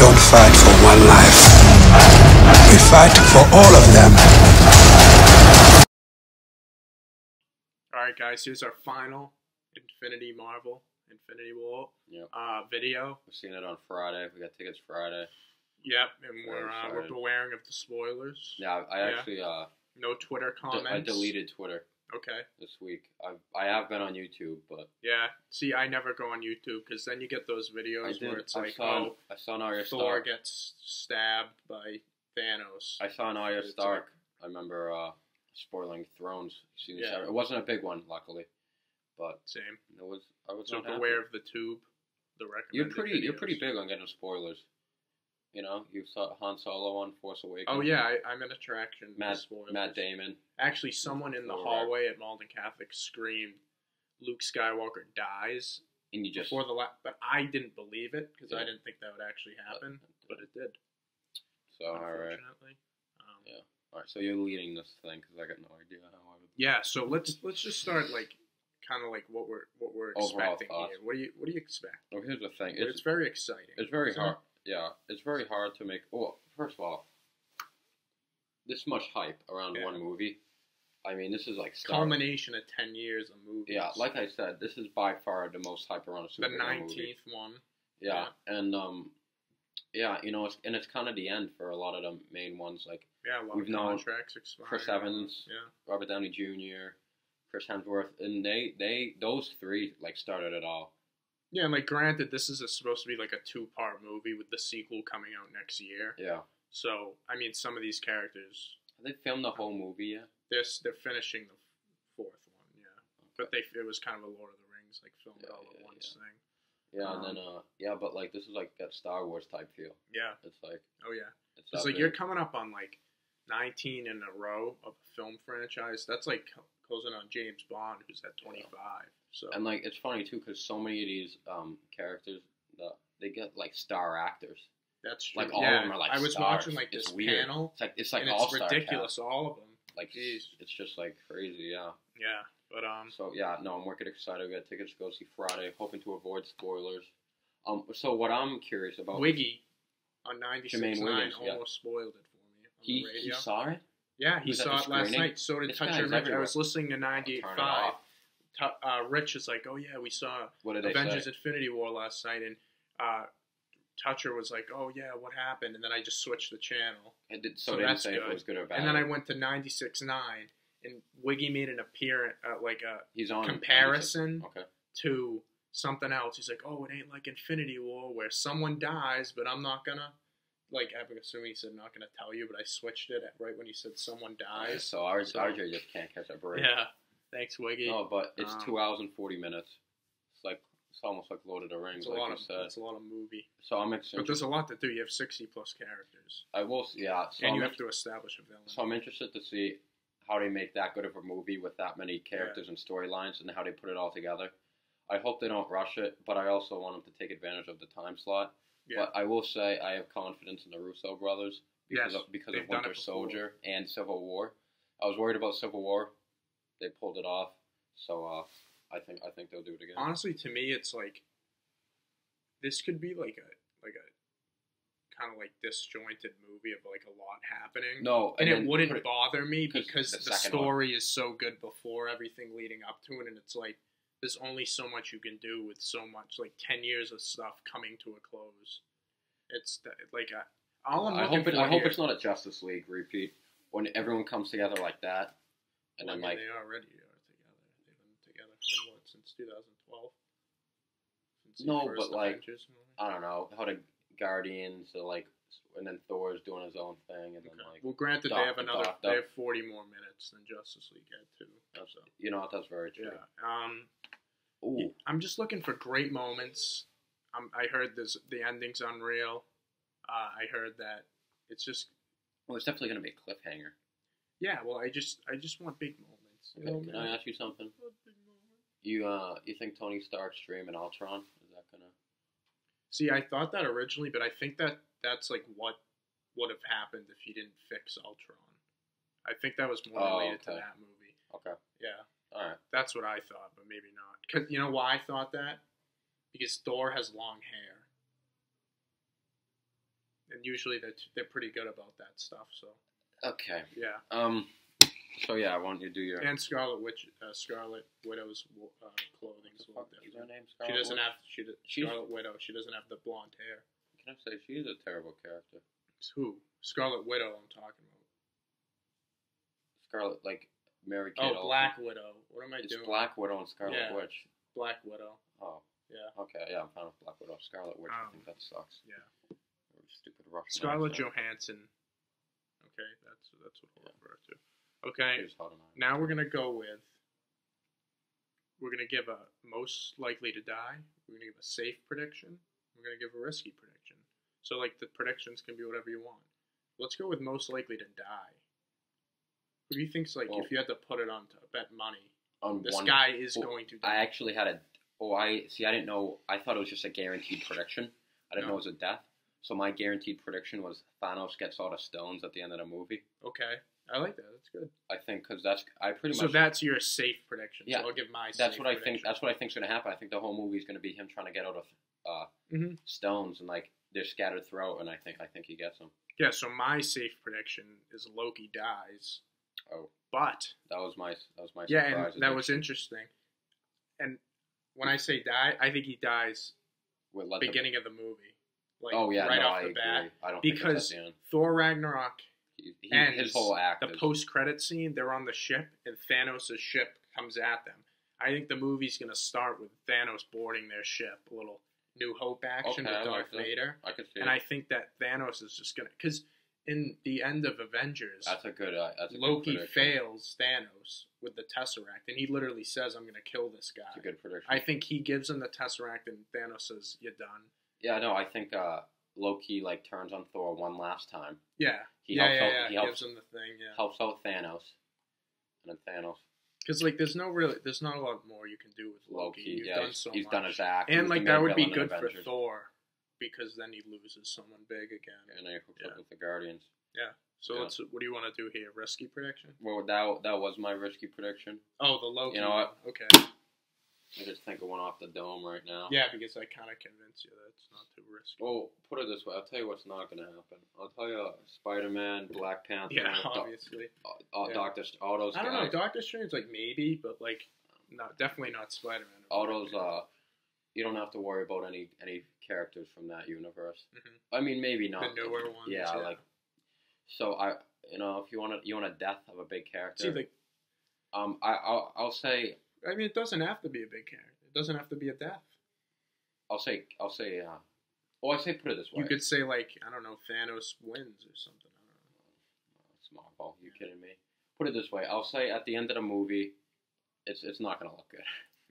don't fight for one life. We fight for all of them. Alright guys, here's our final Infinity War video. We're seeing it on Friday. We got tickets Friday. Yep, and we're beware of the spoilers. Yeah, I actually no Twitter comments. I deleted Twitter. Okay. This week. I have been on YouTube, but yeah. See, I never go on YouTube because then you get those videos where it's like, I saw an Arya Thor Stark gets stabbed by Thanos. I saw an Arya Stark. I remember spoiling Thrones. It wasn't a big one, luckily, but same. It was. I was so not happy. beware of the tube. The recommended You're pretty big on getting spoilers. You know, you saw Han Solo on Force Awakens. Oh yeah, I'm an attraction. Matt Damon. Actually, someone in the hallway at Malden Catholic screamed, "Luke Skywalker dies!" And you just before but I didn't believe it because I didn't think that would actually happen, but it did. So unfortunately, yeah. All right, so you're leading this thing because I got no idea how I would. Yeah, so let's just start kind of like what we're expecting here. What do you expect? Well, here's the thing. It's very exciting. It's very hard. Yeah, it's very hard to make. Well, first of all, this much hype around one movie. I mean, this is like culmination of 10 years of movies. Yeah, like I said, this is by far the most hype around a superhero movie. The 19th one. Yeah, and you know, it's kind of the end for a lot of the main ones. Like a lot of contracts expiring. Chris Evans, Robert Downey Jr., Chris Hemsworth, and those three started it all. Yeah, and granted, this is supposed to be a 2-part movie with the sequel coming out next year. Yeah. So, I mean, some of these characters... Have they filmed the whole movie yet? They're finishing the 4th one, yeah. Okay. But it was kind of a Lord of the Rings, filmed all at once thing. Yeah, and then, but this is that Star Wars type feel. Yeah. It's like... Oh, yeah. It's you're coming up on 19 in a row of a film franchise. That's closing on James Bond, who's at 25. So. And it's funny too because so many of these characters they get star actors. That's true. All of them are I was stars. watching it's this weird. panel. It's and all it's ridiculous. All of them. Jeez. It's just crazy. Yeah. Yeah, but So yeah, no, I'm wicked excited. We got tickets to go see Friday. Hoping to avoid spoilers. So what I'm curious about. Wiggy on 96.9 almost spoiled it for me on the radio. He saw it. Yeah, he saw it last night. So did Toucher Rich. I was listening to 98.5. Rich is like, oh yeah, we saw Avengers Infinity War last night, and Toucher was like, oh yeah, what happened? And then I just switched the channel. So that's say good. If it was good or bad. And then I went to 96.9, and Wiggy made an appearance, he's on comparison to something else. He's like, oh, it ain't like Infinity War where someone dies, but I'm not gonna. I'm assuming he said not gonna tell you, but I switched it right when he said someone dies. Yeah, so RJ just can't catch a break. Yeah. Thanks, Wiggy. No, but it's 2 hours and 40 minutes. It's almost like Lord of the Rings, It's a lot of movie. So I'm excited. But there's a lot to do. You have 60 plus characters. I will, yeah. So and you have to establish a villain. So I'm interested to see how they make that good of a movie with that many characters and storylines, and how they put it all together. I hope they don't rush it, but I also want them to take advantage of the time slot. Yeah. But I will say I have confidence in the Russo brothers because of Winter Soldier and Civil War. I was worried about Civil War. They pulled it off, so I think they'll do it again. Honestly, to me, it's this could be a kind of disjointed movie of a lot happening. No, and it wouldn't bother me because the story is so good before everything leading up to it, and it's there's only so much you can do with so much 10 years of stuff coming to a close. It's all I'm looking for. I hope it's not a Justice League repeat when everyone comes together like that. And then they already are together. They've been together for since 2012. No, but Avengers movie? I don't know how the Guardians are and then Thor's doing his own thing, and then well, granted, they have they have 40 more minutes than Justice League had too. So. You know, that's very true. Yeah. I'm just looking for great moments. I heard the ending's unreal. I heard that it's just. Well, it's definitely going to be a cliffhanger. Yeah, well, I just want big moments. Okay, can I ask you something? You think Tony Stark's dream in Ultron is that gonna? See, I thought that originally, but I think that's what would have happened if he didn't fix Ultron. I think that was more related to that movie. Okay. Yeah. All right. That's what I thought, but maybe not. Cause you know why I thought that? Because Thor has long hair. And usually they're pretty good about that stuff. So Okay. yeah. So yeah, why don't you do your... And Scarlet Widow's clothing. What the fuck is her name? She doesn't have She's- Scarlet Widow. She doesn't have the blonde hair. Can I say she's a terrible character? It's who? Scarlet Widow. I'm talking about. Scarlet, like Mary Kate. Oh, Black Widow. What am I It's doing? Black Widow and Scarlet Yeah. Witch. Black Widow. Oh. Yeah. Okay, yeah, I'm fine with Black Widow. Scarlet Witch, I think that sucks. Yeah. Very stupid Russian Scarlett accent. Johansson. Okay, that's what we'll refer to. Okay, She's hot enough. now we're gonna go with. We're gonna give a most likely to die. We're gonna give a safe prediction. We're gonna give a risky prediction. So like the predictions can be whatever you want. Let's go with most likely to die. Who do you think's like if you had to put it on to bet money? On This one, guy is going to die. I actually had a. I didn't know. I thought it was just a guaranteed prediction. I didn't know it was a death. So my guaranteed prediction was Thanos gets all the stones at the end of the movie. Okay, I like that. That's good. I think because I pretty much. So that's your safe prediction. Yeah, so I'll give my. That's safe what I prediction. think. That's what I think's gonna happen. I think the whole movie's gonna be him trying to get out of stones and like they're scattered throughout, and I think he gets them. Yeah. So my safe prediction is Loki dies. Oh, but that was my yeah, surprise. and that was interesting. And when I say die, I think he dies beginning of the movie. Like, right off the bat. I don't because think it's at the end. Thor Ragnarok ends, his whole act. The post-credit scene, they're on the ship, and Thanos' ship comes at them. I think the movie's going to start with Thanos boarding their ship, a little New Hope action with Darth Vader. I could see and I think that Thanos is just going to... Because in the end of Avengers, Loki fails Thanos with the Tesseract, and he literally says, I'm going to kill this guy. That's a good prediction. I think he gives him the Tesseract, and Thanos says, you're done. Yeah, no, I think Loki turns on Thor one last time. Yeah. He helps gives him the thing, helps out Thanos. And then Thanos. Because, there's not a lot more you can do with Loki. You've done so he's much. done his act. And, that would be good for Thor, because then he loses someone big again. And then he hooks up with the Guardians. Yeah. So what do you want to do here? Risky prediction? Well, that was my risky prediction. Oh, the Loki. You know what? Okay. I just think of one off the dome right now. Yeah, because I kind of convinced you that it's not too risky. Well, put it this way. I'll tell you what's not going to happen. I'll tell you Spider-Man, Black Panther. Yeah, obviously. Doctor, all those guys. I don't know. Doctor Strange, maybe, but, definitely not Spider-Man. All those, you don't have to worry about any characters from that universe. Mm-hmm. I mean, maybe not. The newer ones. Yeah, so if you want a death of a big character. See, I'll say. I mean, it doesn't have to be a big character. It doesn't have to be a death. I'll say. Oh, I say put it this way. You could say I don't know, Thanos wins or something. I don't know. It's Marvel. You kidding me? Put it this way. I'll say at the end of the movie, it's not gonna look good.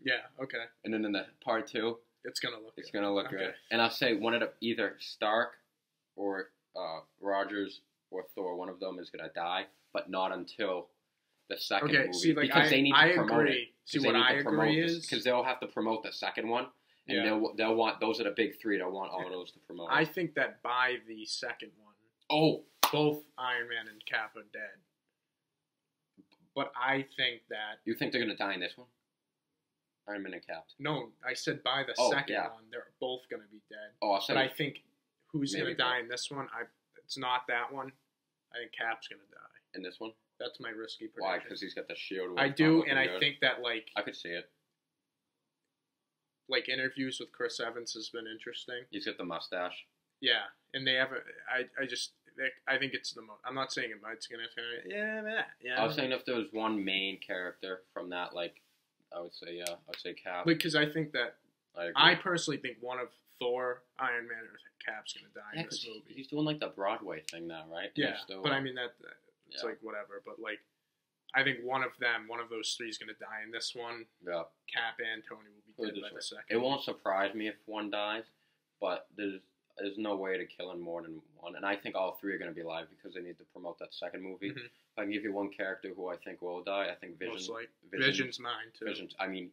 Yeah. Okay. And then in the part 2, it's gonna look. It's gonna look good. And I'll say one of either Stark or Rogers or Thor. One of them is gonna die, but not until the second movie. See, because they need to promote agree. it. See, what I agree is because they'll have to promote the second one, and they'll want those are the big 3. They'll want all those to promote. I think that by the second one, both Iron Man and Cap are dead. But I think that you think they're gonna die in this one. Iron Man and Cap. No, I said by the second one, they're both gonna be dead. But I think who's gonna die in this one? It's not that one. I think Cap's gonna die in this one. That's my risky prediction. Why? Because he's got the shield. I do, and I think that I could see it. Interviews with Chris Evans has been interesting. He's got the mustache. Yeah, and they have I think it's the most. I'm not saying it's gonna. Yeah. I was saying if there was one main character from that, I would say Cap. Because I think that I personally think one of Thor, Iron Man, or Cap's gonna die in this movie. He's doing the Broadway thing now, right? Yeah, but I mean it's whatever. But I think one of those 3 is gonna die in this one. Yeah. Cap and Tony will be dead by the second. It won't surprise me if one dies, but there's no way to kill him more than one, and I think all 3 are gonna be alive because they need to promote that second movie. Mm-hmm. If I can give you one character who I think will die, I think Vision. Vision's mine too. I mean,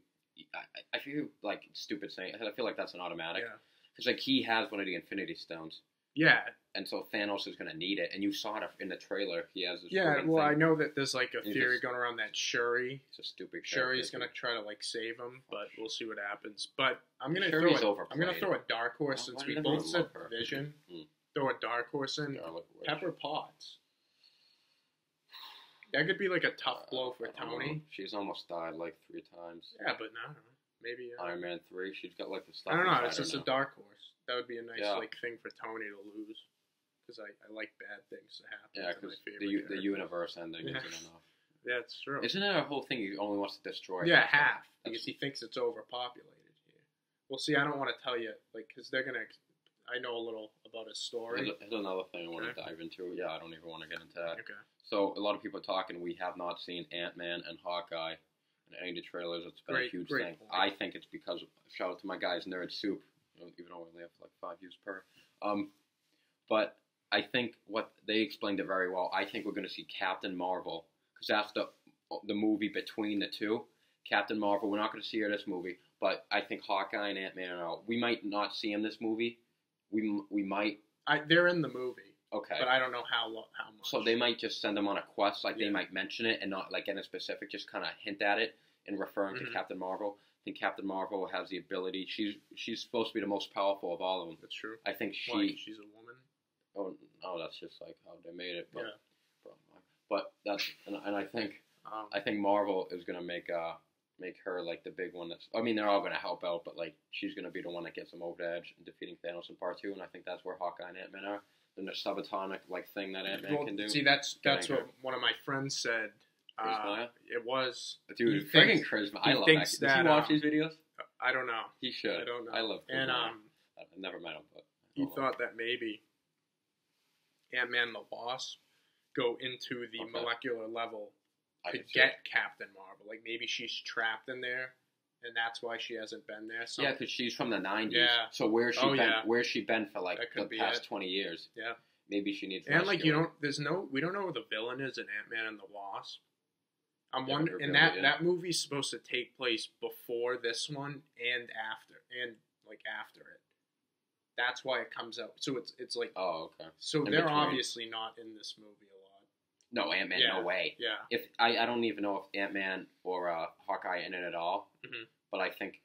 I feel stupid saying. I feel like that's an automatic. Yeah. Because he has one of the Infinity Stones. Yeah. And so Thanos is going to need it, and you saw it in the trailer. He has this. Yeah. Well, I know that there's a theory going around that Shuri. It's a stupid. Shuri's going to try to save him, but we'll see what happens. But I'm going to throw a dark horse since we both said Vision. throw a dark horse in. Pepper Potts. That could be like a tough blow for Tony. She's almost died like 3 times. Yeah, but no, maybe Iron Man 3. She's got like the stuff. I don't know. It's just a dark horse. That would be a nice like thing for Tony to lose. Because I like bad things to happen. Yeah, because the universe ending isn't enough. Yeah, it's true. Isn't it a whole thing he only wants to destroy? Yeah, half. Because he thinks it's overpopulated here. Well, see, I don't want to tell you, like, because they're going to... I know a little about his story. Here's another thing I want to dive into. Yeah, I don't even want to get into that. Okay. So, a lot of people are talking, we have not seen Ant-Man and Hawkeye in any of the trailers. It's been a huge thing. Point. I think it's because... Shout out to my guys, Nerd Soup. Even though we only have like 5 views per. But I think what they explained it very well. I think we're going to see Captain Marvel. Because that's the movie between the two. Captain Marvel, we're not going to see her in this movie. But I think Hawkeye and Ant-Man are out. We might not see in this movie. We might. They're in the movie. Okay. But I don't know how much. So they might just send them on a quest. Like they might mention it and not like get a specific. Just kind of hint at it in referring to Captain Marvel. I think Captain Marvel has the ability. She's supposed to be the most powerful of all of them. That's true. I think she's a woman. Oh no, that's just like how they made it. But, but that's and I think Marvel is gonna make her like the big one. They're all gonna help out, but like she's gonna be the one that gets them over the edge in defeating Thanos in Part 2. And I think that's where Hawkeye and Ant-Man are. Then the subatomic like thing that Ant-Man can do. See, that's what one of my friends said. It was dude, freaking charisma. I love that. Does he watch these videos? I don't know. He should. I don't know. I love charisma. And I've never met him, but he thought that maybe Ant-Man and the Wasp go into the molecular level to get Captain Marvel. Like maybe she's trapped in there, and that's why she hasn't been there. So. Yeah, because she's from the 90s. Yeah. So where's she been? Where's she been for like the past 20 years? Yeah. Maybe she needs. And like we don't know who the villain is in Ant-Man and the Wasp. I'm wondering, and that movie's supposed to take place before this one and after it. That's why it comes out. So it's like okay. So they're obviously not in this movie a lot. No, Ant-Man, no way. Yeah. If I don't even know if Ant-Man or Hawkeye in it at all. Mm-hmm. But I think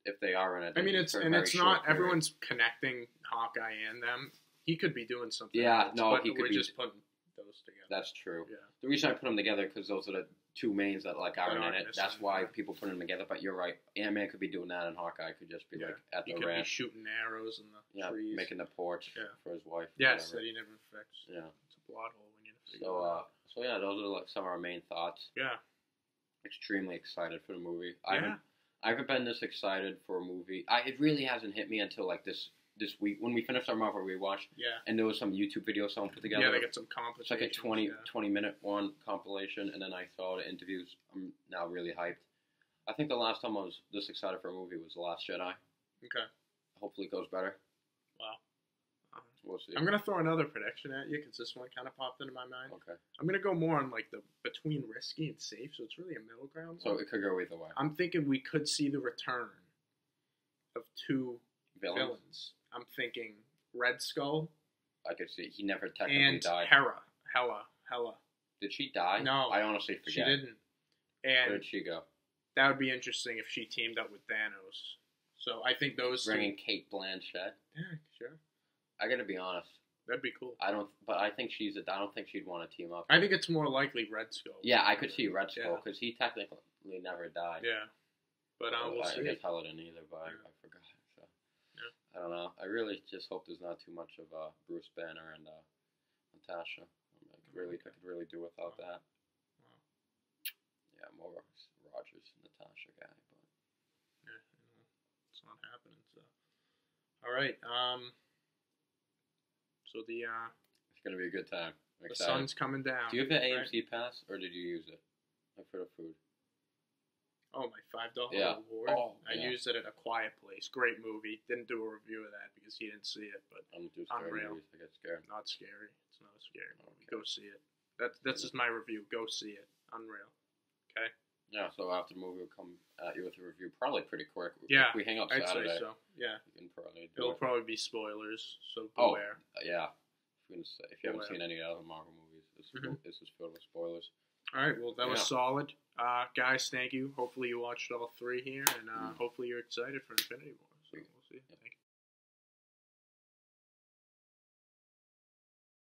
if they are in it, I mean it's not everyone's connecting Hawkeye and them. He could be doing something. Yeah, else, no, he could be just putting those together. That's true. Yeah. The reason I put them together because those are the 2 mains that like aren't in it. That's why people put them together. But you're right. Ant-Man could be doing that, and Hawkeye could just be like at the ramp. He could be shooting arrows in the trees. Making the porch for his wife. Yes, that he never fixed. Yeah, it's a plot hole when you figure it out. So yeah, those are like some of our main thoughts. Yeah, extremely excited for the movie. I haven't been this excited for a movie. It really hasn't hit me until like this week when we finished our Marvel rewatch. Yeah. And there was some YouTube video someone put together. Yeah, they get some compilations. It's like a 20-minute one compilation, and then I saw the interviews. I'm now really hyped. I think the last time I was this excited for a movie was The Last Jedi. Okay. Hopefully it goes better. Wow. We'll see. I'm going to throw another prediction at you because this one kind of popped into my mind. Okay. I'm going to go more on like the between risky and safe, so it's really a middle ground. So it could go either way. I'm thinking we could see the return of 2 villains. I'm thinking Red Skull. I could see. He never technically died. And Hela. Did she die? No. I honestly forget. She didn't. And where did she go? That would be interesting if she teamed up with Thanos. So I think those bringing Kate Blanchett. Yeah, sure. I gotta be honest. That'd be cool. I don't think she'd want to team up. I think it's more likely Red Skull. Yeah, I could see Red Skull because he technically never died. Yeah, but we'll see. I guess Hela didn't either, but I forgot. So I don't know. I really just hope there's not too much of Bruce Banner and Natasha. I could really do without that. Wow. Yeah, more Rogers Natasha guy, but it's not happening. So all right. So it's gonna be a good time. The sun's coming down. Do you have the AMC pass, or did you use it? Like for the food? Oh, my $5 reward. I used it at A Quiet Place. Great movie. Didn't do a review of that because he didn't see it, but I don't do scary unreal. movies. I get scared. Not scary. It's not a scary movie. Go see it. That's just my review. Go see it. Unreal. Okay. Yeah. So after the movie, we'll come at you with a review, probably pretty quick. Yeah. If we hang up I'd Saturday. say so. Yeah. We can probably It'll probably be spoilers. So beware. Yeah. If you haven't seen any other Marvel movies, this is filled with spoilers. All right, well, that was solid. Guys, thank you. Hopefully you watched all 3 here, and hopefully you're excited for Infinity War.